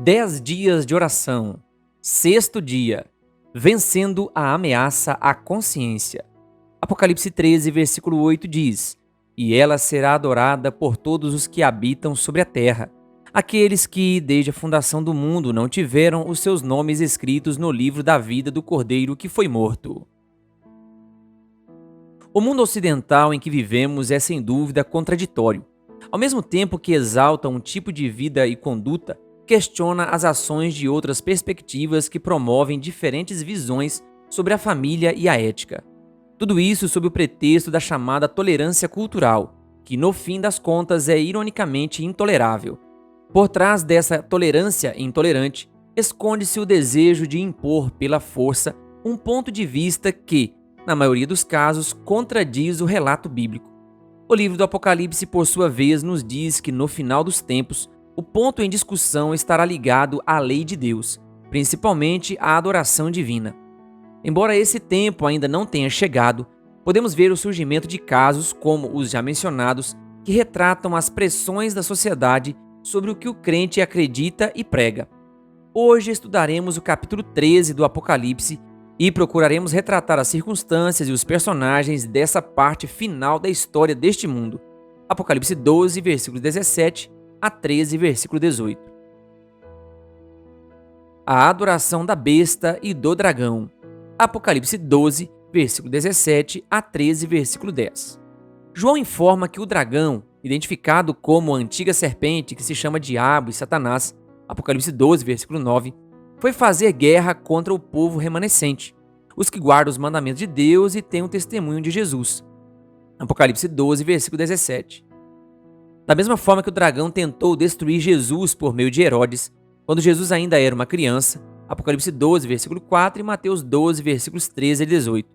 10 dias de oração. Sexto dia. Vencendo a ameaça à consciência. Apocalipse 13, versículo 8 diz: E ela será adorada por todos os que habitam sobre a terra, aqueles que, desde a fundação do mundo, não tiveram os seus nomes escritos no livro da vida do Cordeiro que foi morto. O mundo ocidental em que vivemos é sem dúvida contraditório. Ao mesmo tempo que exalta um tipo de vida e conduta, questiona as ações de outras perspectivas que promovem diferentes visões sobre a família e a ética. Tudo isso sob o pretexto da chamada tolerância cultural, que no fim das contas é ironicamente intolerável. Por trás dessa tolerância intolerante, esconde-se o desejo de impor pela força um ponto de vista que, na maioria dos casos, contradiz o relato bíblico. O livro do Apocalipse, por sua vez, nos diz que no final dos tempos, o ponto em discussão estará ligado à lei de Deus, principalmente à adoração divina. Embora esse tempo ainda não tenha chegado, podemos ver o surgimento de casos, como os já mencionados, que retratam as pressões da sociedade sobre o que o crente acredita e prega. Hoje estudaremos o capítulo 13 do Apocalipse e procuraremos retratar as circunstâncias e os personagens dessa parte final da história deste mundo. Apocalipse 12, versículo 17 a 13, versículo 18. A adoração da besta e do dragão. Apocalipse 12, versículo 17 a 13, versículo 10. João informa que o dragão, identificado como a antiga serpente que se chama Diabo e Satanás, Apocalipse 12, versículo 9, foi fazer guerra contra o povo remanescente, os que guardam os mandamentos de Deus e têm o testemunho de Jesus. Apocalipse 12, versículo 17. Da mesma forma que o dragão tentou destruir Jesus por meio de Herodes, quando Jesus ainda era uma criança, Apocalipse 12, versículo 4 e Mateus 12, versículos 13 e 18.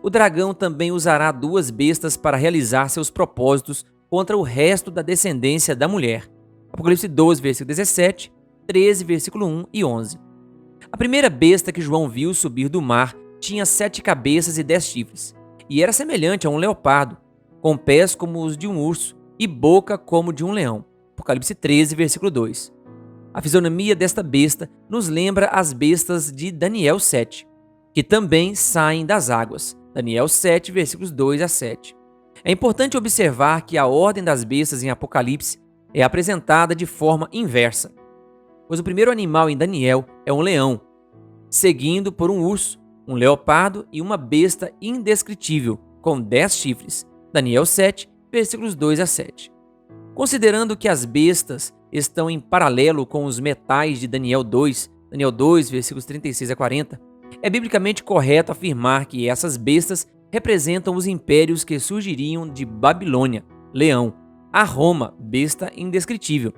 O dragão também usará duas bestas para realizar seus propósitos contra o resto da descendência da mulher. Apocalipse 12, versículo 17, 13, versículo 1 e 11. A primeira besta que João viu subir do mar tinha 7 cabeças e 10 chifres, e era semelhante a um leopardo, com pés como os de um urso e boca como de um leão. Apocalipse 13, versículo 2. A fisionomia desta besta nos lembra as bestas de Daniel 7, que também saem das águas. Daniel 7, versículos 2 a 7. É importante observar que a ordem das bestas em Apocalipse é apresentada de forma inversa, pois o primeiro animal em Daniel é um leão, seguindo por um urso, um leopardo e uma besta indescritível, com 10 chifres. Daniel 7, versículos 2 a 7. Considerando que as bestas estão em paralelo com os metais de Daniel 2, versículos 36 a 40, é biblicamente correto afirmar que essas bestas representam os impérios que surgiriam de Babilônia, leão, a Roma, besta indescritível.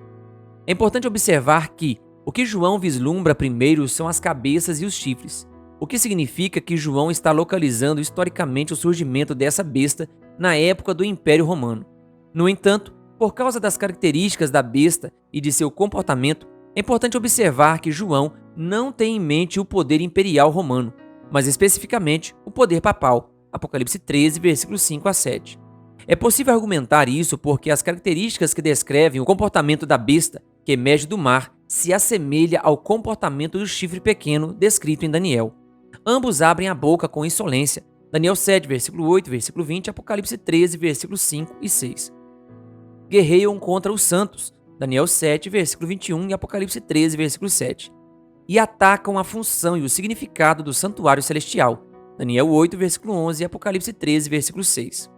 É importante observar que o que João vislumbra primeiro são as cabeças e os chifres, o que significa que João está localizando historicamente o surgimento dessa besta na época do Império Romano. No entanto, por causa das características da besta e de seu comportamento, é importante observar que João não tem em mente o poder imperial romano, mas especificamente o poder papal. Apocalipse 13, versículos 5 a 7. É possível argumentar isso porque as características que descrevem o comportamento da besta que emerge do mar se assemelha ao comportamento do chifre pequeno descrito em Daniel. Ambos abrem a boca com insolência. Daniel 7, versículo 8, versículo 20, Apocalipse 13, versículos 5 e 6. Guerreiam contra os santos. Daniel 7, versículo 21 e Apocalipse 13, versículo 7. E atacam a função e o significado do santuário celestial. Daniel 8, versículo 11 e Apocalipse 13, versículo 6.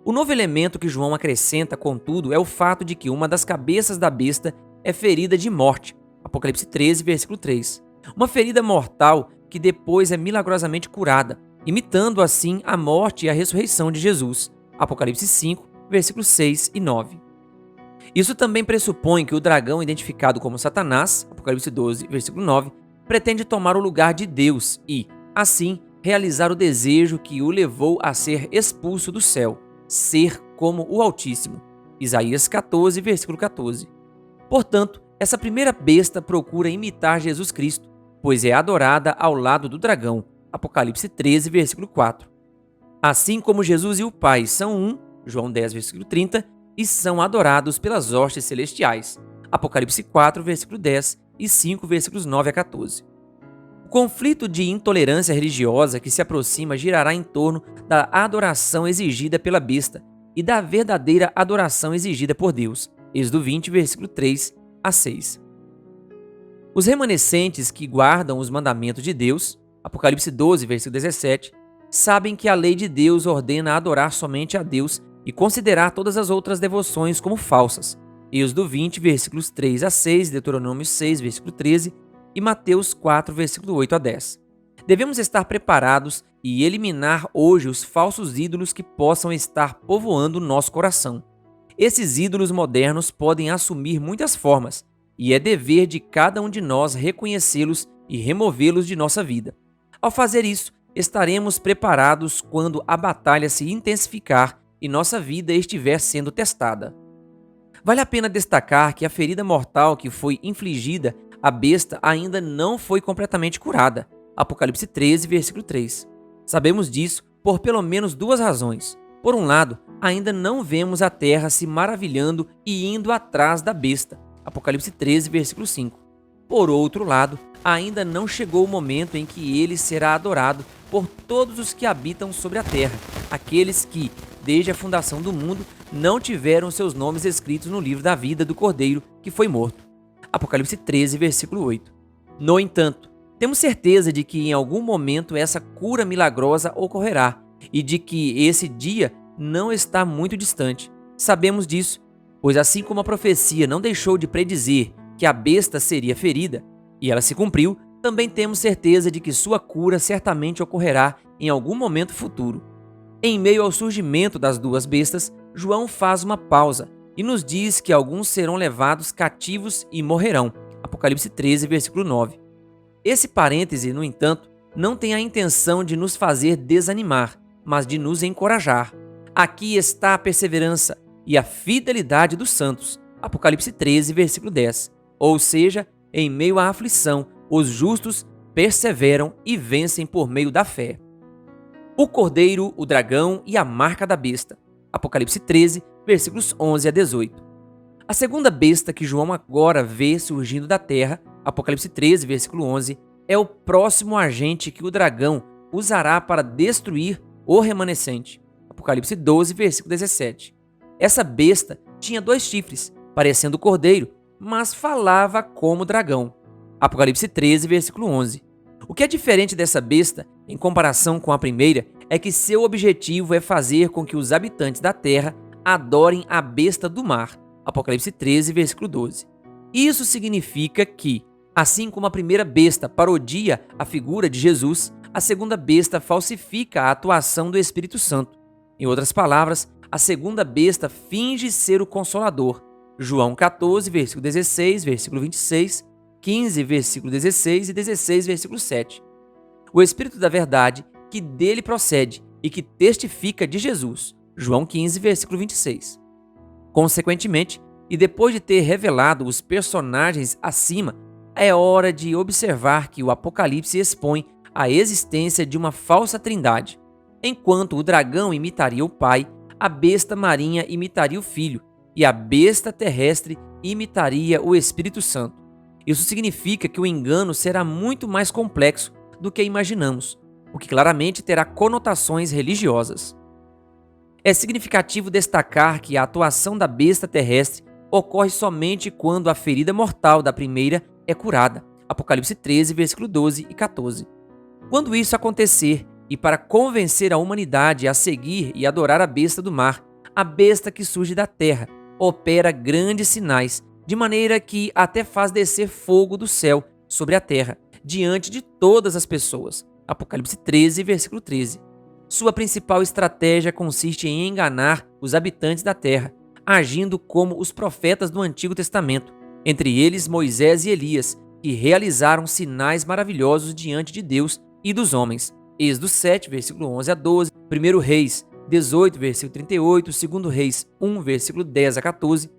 O novo elemento que João acrescenta, contudo, é o fato de que uma das cabeças da besta é ferida de morte. Apocalipse 13, versículo 3. Uma ferida mortal que depois é milagrosamente curada, imitando assim a morte e a ressurreição de Jesus. Apocalipse 5, versículos 6 e 9. Isso também pressupõe que o dragão identificado como Satanás, Apocalipse 12, versículo 9, pretende tomar o lugar de Deus e, assim, realizar o desejo que o levou a ser expulso do céu, ser como o Altíssimo. Isaías 14, versículo 14. Portanto, essa primeira besta procura imitar Jesus Cristo, pois é adorada ao lado do dragão. Apocalipse 13, versículo 4. Assim como Jesus e o Pai são um, João 10, versículo 30, e são adorados pelas hostes celestiais. Apocalipse 4, versículo 10 e 5, versículos 9 a 14. O conflito de intolerância religiosa que se aproxima girará em torno da adoração exigida pela besta e da verdadeira adoração exigida por Deus. Êxodo 20, versículo 3 a 6. Os remanescentes que guardam os mandamentos de Deus, Apocalipse 12, versículo 17, sabem que a lei de Deus ordena adorar somente a Deus e considerar todas as outras devoções como falsas. Êxodo 20, versículos 3 a 6, Deuteronômio 6, versículo 13 e Mateus 4, versículo 8 a 10. Devemos estar preparados e eliminar hoje os falsos ídolos que possam estar povoando nosso coração. Esses ídolos modernos podem assumir muitas formas, e é dever de cada um de nós reconhecê-los e removê-los de nossa vida. Ao fazer isso, estaremos preparados quando a batalha se intensificar e nossa vida estiver sendo testada. Vale a pena destacar que a ferida mortal que foi infligida à besta ainda não foi completamente curada. Apocalipse 13, versículo 3. Sabemos disso por pelo menos duas razões. Por um lado, ainda não vemos a terra se maravilhando e indo atrás da besta. Apocalipse 13, versículo 5. Por outro lado, ainda não chegou o momento em que ele será adorado por todos os que habitam sobre a terra, aqueles que, desde a fundação do mundo, não tiveram seus nomes escritos no livro da vida do Cordeiro que foi morto. Apocalipse 13, versículo 8. No entanto, temos certeza de que em algum momento essa cura milagrosa ocorrerá e de que esse dia não está muito distante. Sabemos disso, pois assim como a profecia não deixou de predizer que a besta seria ferida, e ela se cumpriu, também temos certeza de que sua cura certamente ocorrerá em algum momento futuro. Em meio ao surgimento das duas bestas, João faz uma pausa e nos diz que alguns serão levados cativos e morrerão. Apocalipse 13, versículo 9. Esse parêntese, no entanto, não tem a intenção de nos fazer desanimar, mas de nos encorajar. Aqui está a perseverança e a fidelidade dos santos. Apocalipse 13, versículo 10. Ou seja, em meio à aflição, os justos perseveram e vencem por meio da fé. O cordeiro, o dragão e a marca da besta. Apocalipse 13, versículos 11 a 18. A segunda besta que João agora vê surgindo da terra, Apocalipse 13, versículo 11, é o próximo agente que o dragão usará para destruir o remanescente. Apocalipse 12, versículo 17. Essa besta tinha 2 chifres, parecendo cordeiro, mas falava como dragão. Apocalipse 13, versículo 11. O que é diferente dessa besta, em comparação com a primeira, é que seu objetivo é fazer com que os habitantes da terra adorem a besta do mar. Apocalipse 13, versículo 12. Isso significa que, assim como a primeira besta parodia a figura de Jesus, a segunda besta falsifica a atuação do Espírito Santo. Em outras palavras, a segunda besta finge ser o Consolador. João 14, versículo 16, versículo 26, 15, versículo 16 e 16, versículo 7. O Espírito da Verdade, que dele procede e que testifica de Jesus. João 15, versículo 26. Consequentemente, e depois de ter revelado os personagens acima, é hora de observar que o Apocalipse expõe a existência de uma falsa trindade. Enquanto o dragão imitaria o pai, a besta marinha imitaria o filho, e a besta terrestre imitaria o Espírito Santo. Isso significa que o engano será muito mais complexo do que imaginamos, o que claramente terá conotações religiosas. É significativo destacar que a atuação da besta terrestre ocorre somente quando a ferida mortal da primeira é curada. Apocalipse 13, versículo 12 e 14. Quando isso acontecer, e para convencer a humanidade a seguir e adorar a besta do mar, a besta que surge da terra opera grandes sinais, de maneira que até faz descer fogo do céu sobre a terra, diante de todas as pessoas. Apocalipse 13, versículo 13. Sua principal estratégia consiste em enganar os habitantes da terra, agindo como os profetas do Antigo Testamento, entre eles Moisés e Elias, que realizaram sinais maravilhosos diante de Deus e dos homens. Êxodo 7, versículo 11 a 12, 1 Reis 18, versículo 38, 2 Reis 1, versículo 10 a 14.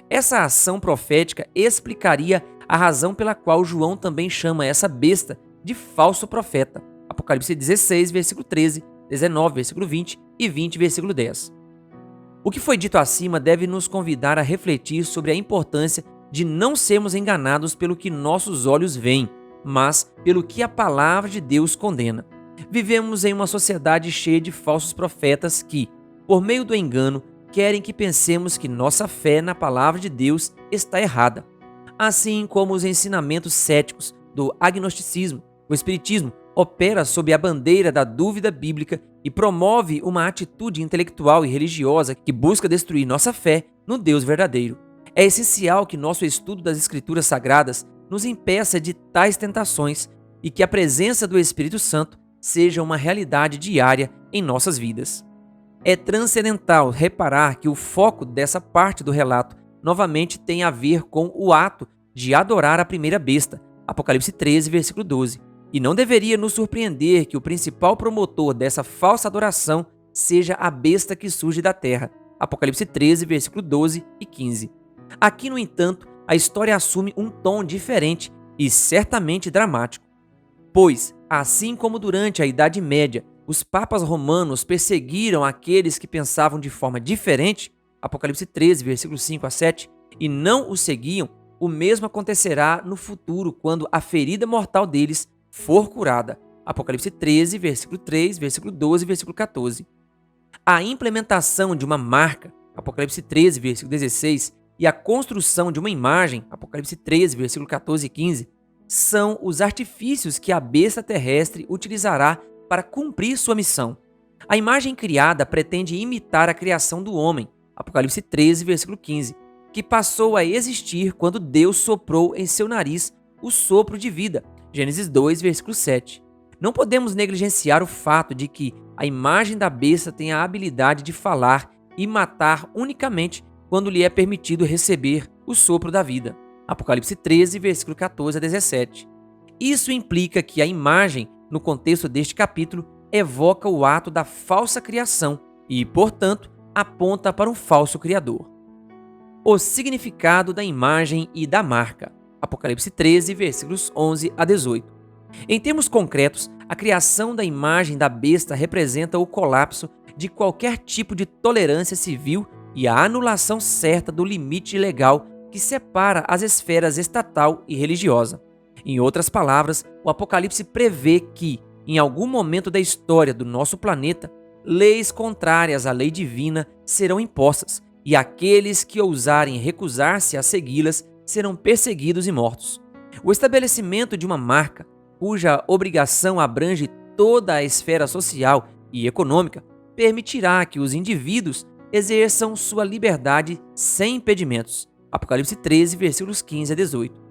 Essa ação profética explicaria a razão pela qual João também chama essa besta de falso profeta. Apocalipse 16, versículo 13, 19, versículo 20 e 20, versículo 10. O que foi dito acima deve nos convidar a refletir sobre a importância de não sermos enganados pelo que nossos olhos veem, mas pelo que a palavra de Deus condena. Vivemos em uma sociedade cheia de falsos profetas que, por meio do engano, querem que pensemos que nossa fé na palavra de Deus está errada. Assim como os ensinamentos céticos do agnosticismo, o espiritismo opera sob a bandeira da dúvida bíblica e promove uma atitude intelectual e religiosa que busca destruir nossa fé no Deus verdadeiro. É essencial que nosso estudo das Escrituras Sagradas nos impeça de tais tentações e que a presença do Espírito Santo seja uma realidade diária em nossas vidas. É transcendental reparar que o foco dessa parte do relato novamente tem a ver com o ato de adorar a primeira besta, Apocalipse 13, versículo 12. E não deveria nos surpreender que o principal promotor dessa falsa adoração seja a besta que surge da terra, Apocalipse 13, versículo 12 e 15. Aqui, no entanto, a história assume um tom diferente e certamente dramático. Pois, assim como durante a Idade Média, os papas romanos perseguiram aqueles que pensavam de forma diferente, Apocalipse 13, versículos 5 a 7, e não os seguiam, o mesmo acontecerá no futuro quando a ferida mortal deles for curada. Apocalipse 13, versículo 3, versículo 12 e versículo 14. A implementação de uma marca, Apocalipse 13, versículo 16, e a construção de uma imagem, Apocalipse 13, versículo 14 e 15, são os artifícios que a besta terrestre utilizará para cumprir sua missão. A imagem criada pretende imitar a criação do homem, Apocalipse 13, versículo 15, que passou a existir quando Deus soprou em seu nariz o sopro de vida, Gênesis 2, versículo 7. Não podemos negligenciar o fato de que a imagem da besta tem a habilidade de falar e matar unicamente quando lhe é permitido receber o sopro da vida, Apocalipse 13, versículo 14 a 17. Isso implica que a imagem, no contexto deste capítulo, evoca o ato da falsa criação e, portanto, aponta para um falso criador. O significado da imagem e da marca, Apocalipse 13, versículos 11 a 18. Em termos concretos, a criação da imagem da besta representa o colapso de qualquer tipo de tolerância civil e a anulação certa do limite legal que separa as esferas estatal e religiosa. Em outras palavras, o Apocalipse prevê que, em algum momento da história do nosso planeta, leis contrárias à lei divina serão impostas, e aqueles que ousarem recusar-se a segui-las serão perseguidos e mortos. O estabelecimento de uma marca, cuja obrigação abrange toda a esfera social e econômica, permitirá que os indivíduos exerçam sua liberdade sem impedimentos. Apocalipse 13, versículos 15 a 18.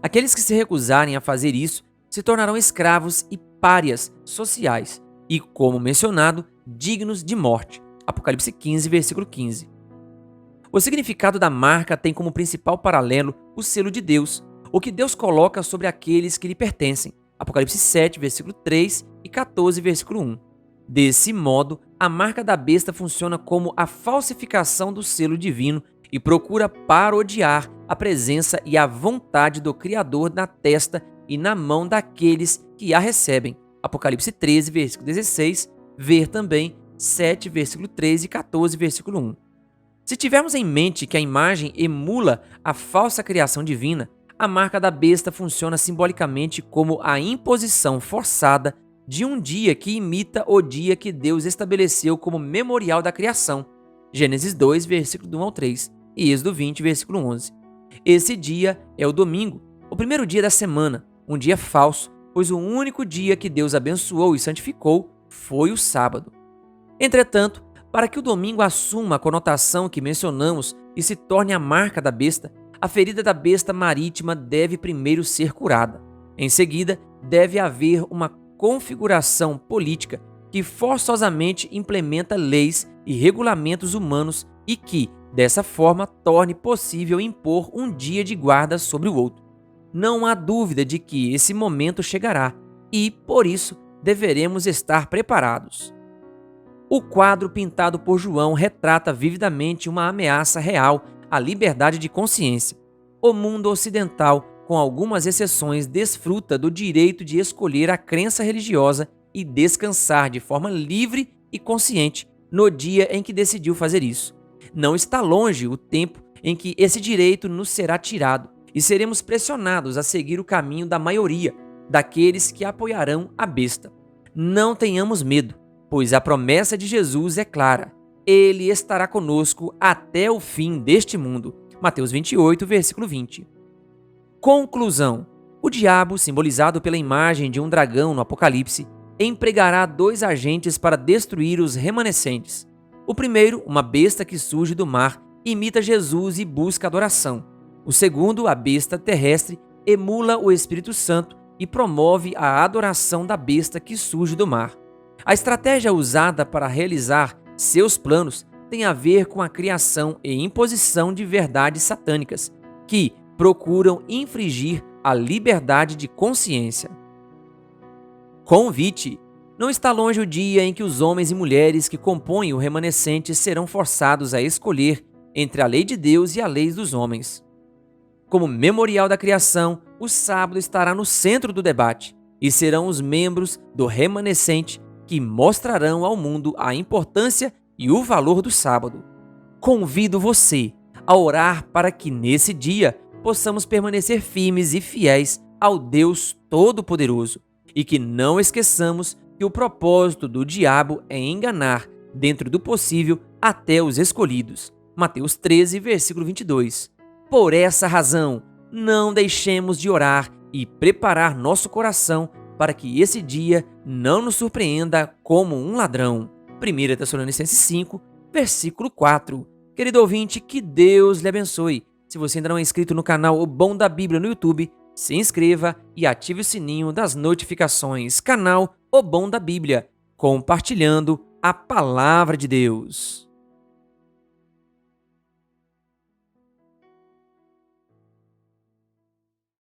Aqueles que se recusarem a fazer isso se tornarão escravos e párias sociais e, como mencionado, dignos de morte. Apocalipse 15, versículo 15. O significado da marca tem como principal paralelo o selo de Deus, o que Deus coloca sobre aqueles que lhe pertencem. Apocalipse 7, versículo 3 e 14, versículo 1. Desse modo, a marca da besta funciona como a falsificação do selo divino e procura parodiar a presença e a vontade do Criador na testa e na mão daqueles que a recebem. Apocalipse 13, versículo 16, ver também 7, versículo 13 e 14, versículo 1. Se tivermos em mente que a imagem emula a falsa criação divina, a marca da besta funciona simbolicamente como a imposição forçada de um dia que imita o dia que Deus estabeleceu como memorial da criação. Gênesis 2, versículo 1 ao 3 e Êxodo 20, versículo 11. Esse dia é o domingo, o primeiro dia da semana, um dia falso, pois o único dia que Deus abençoou e santificou foi o sábado. Entretanto, para que o domingo assuma a conotação que mencionamos e se torne a marca da besta, a ferida da besta marítima deve primeiro ser curada. Em seguida, deve haver uma configuração política que forçosamente implementa leis e regulamentos humanos e que, dessa forma, torne possível impor um dia de guarda sobre o outro. Não há dúvida de que esse momento chegará e, por isso, deveremos estar preparados. O quadro pintado por João retrata vividamente uma ameaça real à liberdade de consciência. O mundo ocidental, com algumas exceções, desfruta do direito de escolher a crença religiosa e descansar de forma livre e consciente no dia em que decidiu fazer isso. Não está longe o tempo em que esse direito nos será tirado e seremos pressionados a seguir o caminho da maioria daqueles que apoiarão a besta. Não tenhamos medo, pois a promessa de Jesus é clara. Ele estará conosco até o fim deste mundo. Mateus 28, versículo 20. Conclusão. O diabo, simbolizado pela imagem de um dragão no Apocalipse, empregará dois agentes para destruir os remanescentes. O primeiro, uma besta que surge do mar, imita Jesus e busca adoração. O segundo, a besta terrestre, emula o Espírito Santo e promove a adoração da besta que surge do mar. A estratégia usada para realizar seus planos tem a ver com a criação e imposição de verdades satânicas, que procuram infringir a liberdade de consciência. Convite. Não está longe o dia em que os homens e mulheres que compõem o remanescente serão forçados a escolher entre a lei de Deus e a lei dos homens. Como memorial da criação, o sábado estará no centro do debate e serão os membros do remanescente que mostrarão ao mundo a importância e o valor do sábado. Convido você a orar para que nesse dia possamos permanecer firmes e fiéis ao Deus Todo-Poderoso e que não esqueçamos que o propósito do diabo é enganar, dentro do possível, até os escolhidos. Mateus 13, versículo 22. Por essa razão, não deixemos de orar e preparar nosso coração para que esse dia não nos surpreenda como um ladrão. 1 Tessalonicenses 5, versículo 4. Querido ouvinte, que Deus lhe abençoe. Se você ainda não é inscrito no canal O Bom da Bíblia no YouTube, se inscreva e ative o sininho das notificações. Canal O Bom da Bíblia, compartilhando a Palavra de Deus.